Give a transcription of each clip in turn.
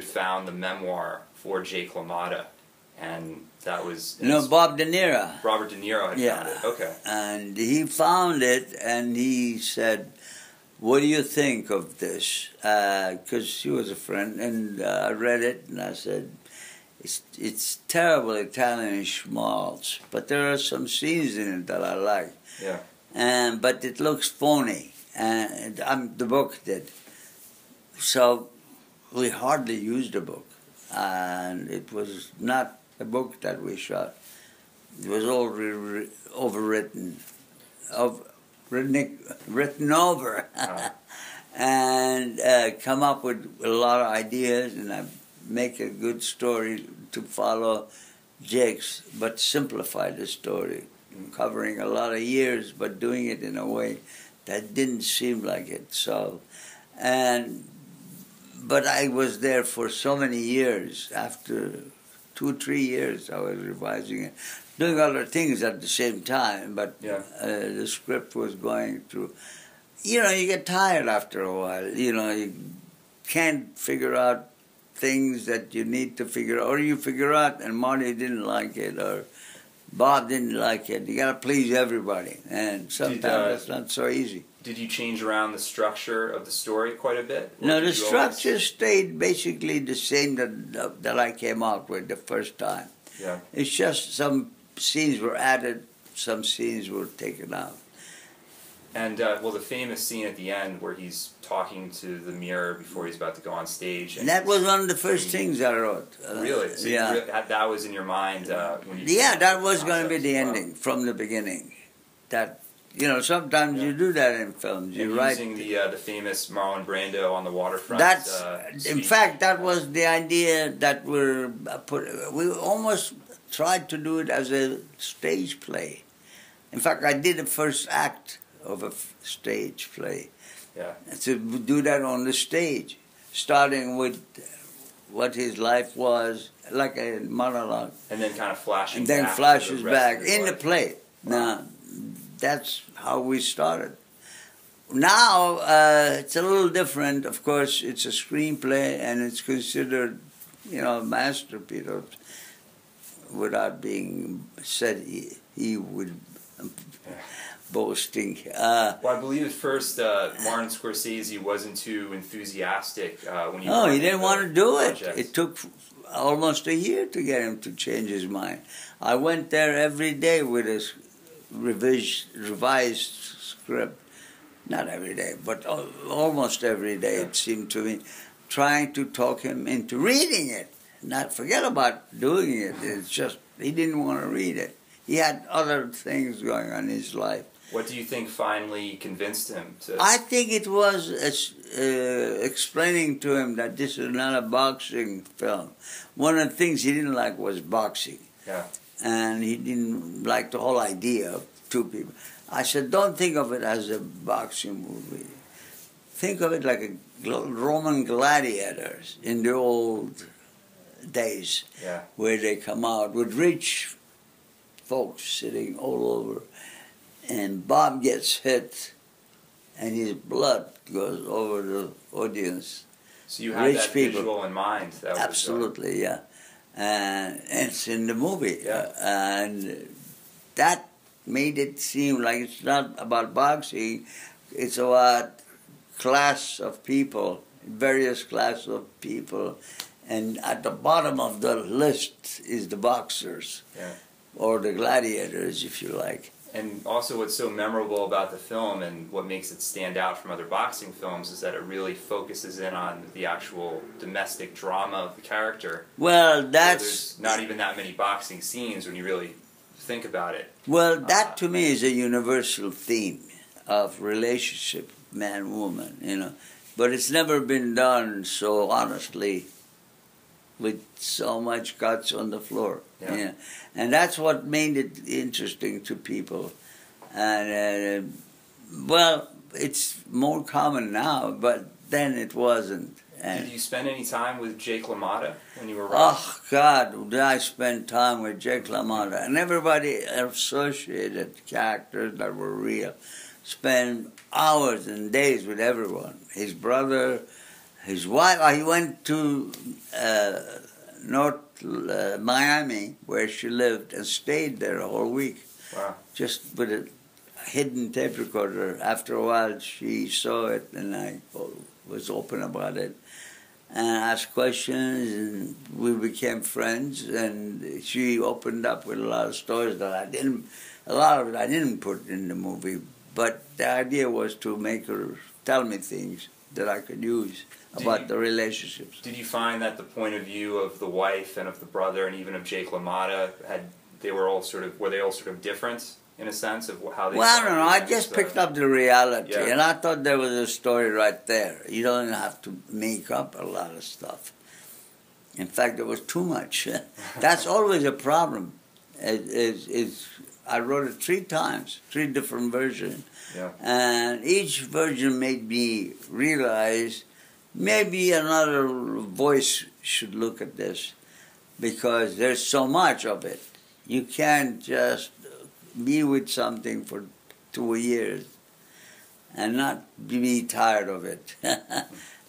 had found the memoir for Jake LaMotta, and that was... No, Bob De Niro. Robert De Niro had found it, okay. And he found it, and he said, what do you think of this? Because he was a friend, and I read it, and I said, it's terrible Italian schmaltz, but there are some scenes in it that I like. Yeah. But it looks phony, and the book did. So we hardly used the book, and it was not a book that we shot. It was all overwritten, written over, and come up with a lot of ideas, and I make a good story to follow Jake's, but simplify the story, covering a lot of years, but doing it in a way that didn't seem like it. So, but I was there for so many years. After 2 or 3 years, I was revising it, doing other things at the same time. But the script was going through. You know, you get tired after a while. You know, you can't figure out things that you need to figure out, or you figure out and Marty didn't like it, or Bob didn't like it. You got to please everybody, and sometimes it's not so easy. Did you change around the structure of the story quite a bit? No, the structure stayed basically the same that I came out with the first time. Yeah. It's just some scenes were added, some scenes were taken out. And, well, the famous scene at the end where he's talking to the mirror before he's about to go on stage. And that was one of the first things I wrote. Really? So that was in your mind when you... Yeah, that was going to be the ending from the beginning. That, you know, sometimes you do that in films. You write using the famous Marlon Brando on the waterfront. That's, in fact, that was the idea that we almost tried to do it as a stage play. In fact, I did the first act of a stage play. Yeah. To do that on the stage, starting with what his life was, like a monologue. And then kind of flashing and then back flashes back in the play. Wow. Now, that's how we started. Now, it's a little different. Of course, it's a screenplay, and it's considered, you know, a masterpiece without being said he would... boasting. Well, I believe at first Martin Scorsese wasn't too enthusiastic when you... No, he didn't want to do project. it. It took almost a year to get him to change his mind. I went there every day with a revised script. Not every day, but almost every day, it seemed to me, trying to talk him into reading it. Not forget about doing it. It's just, he didn't want to read it. He had other things going on in his life. What do you think finally convinced him to... I think it was explaining to him that this is not a boxing film. One of the things he didn't like was boxing. Yeah. And he didn't like the whole idea of two people. I said, don't think of it as a boxing movie. Think of it like a Roman gladiators in the old days, where they come out with rich folks sitting all over. And Bob gets hit, and his blood goes over the audience. So you had that visual in mind. That absolutely, yeah. And it's in the movie. Yeah. And that made it seem like it's not about boxing, it's about class of people, various classes of people. And at the bottom of the list is the boxers, or the gladiators, if you like. And also what's so memorable about the film and what makes it stand out from other boxing films is that it really focuses in on the actual domestic drama of the character. Well, that's... There's not even that many boxing scenes when you really think about it. Well, that to me is a universal theme of relationship, man-woman, you know. But it's never been done so honestly with so much guts on the floor. Yeah. And that's what made it interesting to people. And, well, it's more common now, but then it wasn't. And did you spend any time with Jake LaMotta when you were writing? Oh, God, did I spend time with Jake LaMotta. And everybody associated characters that were real. Spend hours and days with everyone. His brother, His wife, he went to North Miami, where she lived, and stayed there a whole week. Wow. Just with a hidden tape recorder. After a while, she saw it, and I was open about it, and asked questions, and we became friends, and she opened up with a lot of stories that a lot of it I didn't put in the movie, but the idea was to make her tell me things that I could use about the relationships. Did you find that the point of view of the wife and of the brother and even of Jake LaMotta were they all sort of different in a sense of how they? Well, I don't know. I just picked up the reality, and I thought there was a story right there. You don't have to make up a lot of stuff. In fact, there was too much. That's always a problem. I wrote it 3 times, 3 different versions, and each version made me realize maybe another voice should look at this, because there's so much of it. You can't just be with something for 2 years and not be tired of it.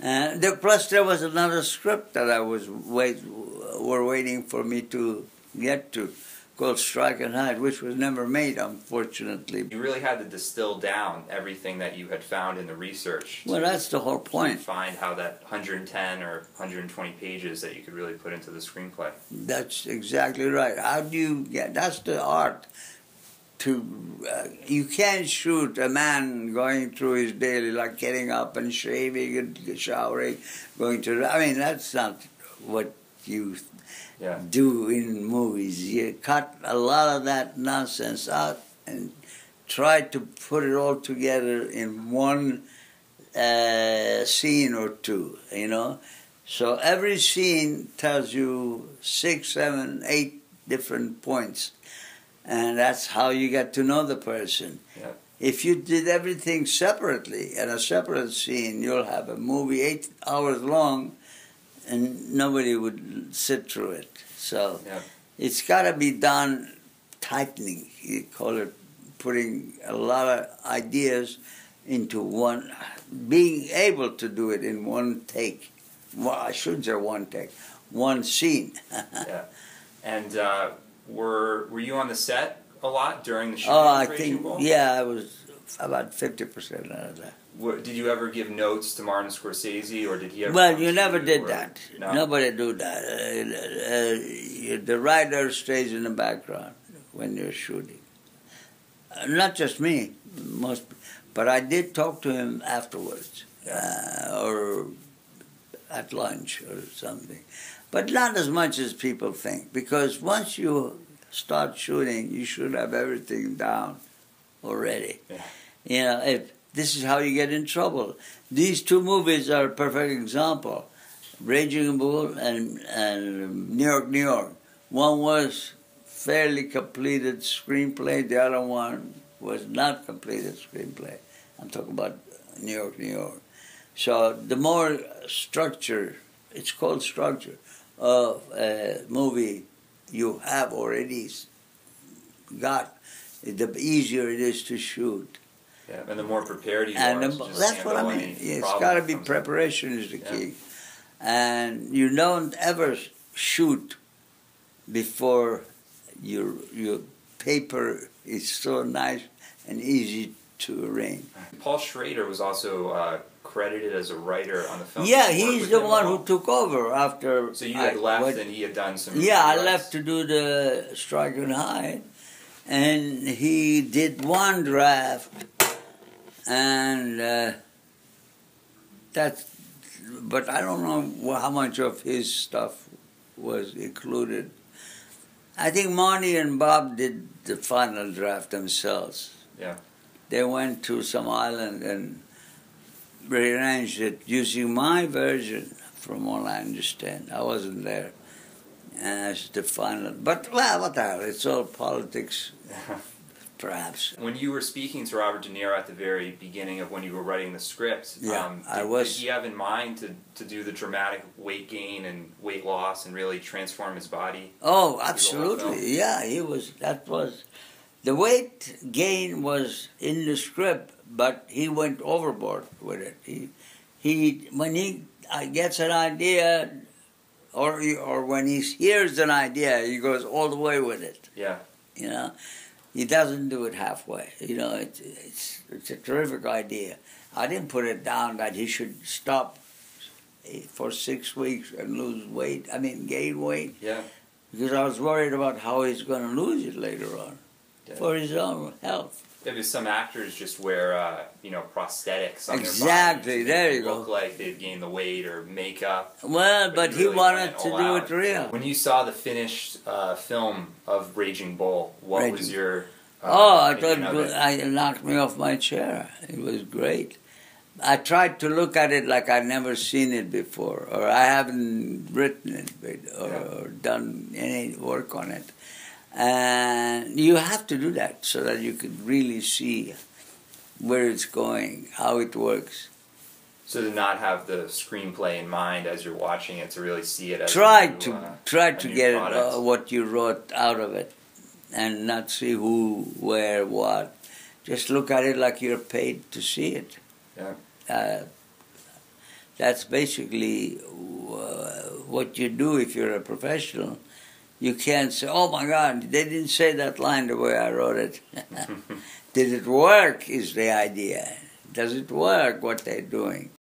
And plus, there was another script that I was waiting for me to get to, called Strike and Hide, which was never made, unfortunately. You really had to distill down everything that you had found in the research. Well, that's the whole point. To find how that 110 or 120 pages that you could really put into the screenplay. That's exactly right. How do you get? That's the art. You can't shoot a man going through his daily, like getting up and shaving and showering, going to. I mean, that's not what you do in movies. You cut a lot of that nonsense out and try to put it all together in one scene or two, you know. So every scene tells you 6, 7, 8 different points, and that's how you get to know the person. Yeah. If you did everything separately in a separate scene, you'll have a movie 8 hours long, and nobody would sit through it. So it's got to be done tightening. You call it putting a lot of ideas into one, being able to do it in one take. Well, I shouldn't say one take, one scene. Yeah. And were you on the set a lot during the shooting? Oh, I think, I was about 50% out of that. Did you ever give notes to Martin Scorsese, or did he ever? Well, you never did that. No? Nobody do that. The writer stays in the background when you're shooting. Not just me, but I did talk to him afterwards, or at lunch or something. But not as much as people think, because once you start shooting, you should have everything down already. Yeah. You know, this is how you get in trouble. These 2 movies are a perfect example. Raging Bull and New York, New York. One was fairly completed screenplay. The other one was not completed screenplay. I'm talking about New York, New York. So the more structure, it's called structure, of a movie you have already got, the easier it is to shoot. Yeah, and the more prepared you are. That's what I mean. It's got to be preparation is the key. And you don't ever shoot before your paper is so nice and easy to arrange. Paul Schrader was also credited as a writer on the film. Yeah, he's the one who took over after. So you had left and he had done some. Yeah, I left to do the Strike and Hide, and he did 1 draft, and but I don't know how much of his stuff was included. I think Marty and Bob did the final draft themselves. Yeah. They went to some island and rearranged it using my version, from what I understand. I wasn't there. And that's the final. But, well, what the hell? It's all politics, perhaps. When you were speaking to Robert De Niro at the very beginning of when you were writing the script, did he have in mind to do the dramatic weight gain and weight loss and really transform his body? Oh, absolutely. Yeah, the weight gain was in the script, but he went overboard with it. when he gets an idea, or when he hears an idea, he goes all the way with it. Yeah. You know, he doesn't do it halfway. You know, it's a terrific idea. I didn't put it down that he should stop for 6 weeks and lose weight. I mean, gain weight. Yeah. Because I was worried about how he's going to lose it later on, for his own health. Yeah, because some actors just wear, prosthetics on exactly, their bodies. There you go. Look like they've gained the weight or makeup. Well, but he really wanted to do it real. When you saw the finished film of Raging Bull, what was your? I thought it knocked me off my chair. It was great. I tried to look at it like I'd never seen it before, or I haven't written it or done any work on it. And you have to do that so that you can really see where it's going, how it works. So to not have the screenplay in mind as you're watching it, to really see it as try to get what you wrote out of it, and not see who, where, what. Just look at it like you're paid to see it. Yeah. That's basically what you do if you're a professional. You can't say, oh my God, they didn't say that line the way I wrote it. Did it work is the idea. Does it work what they're doing?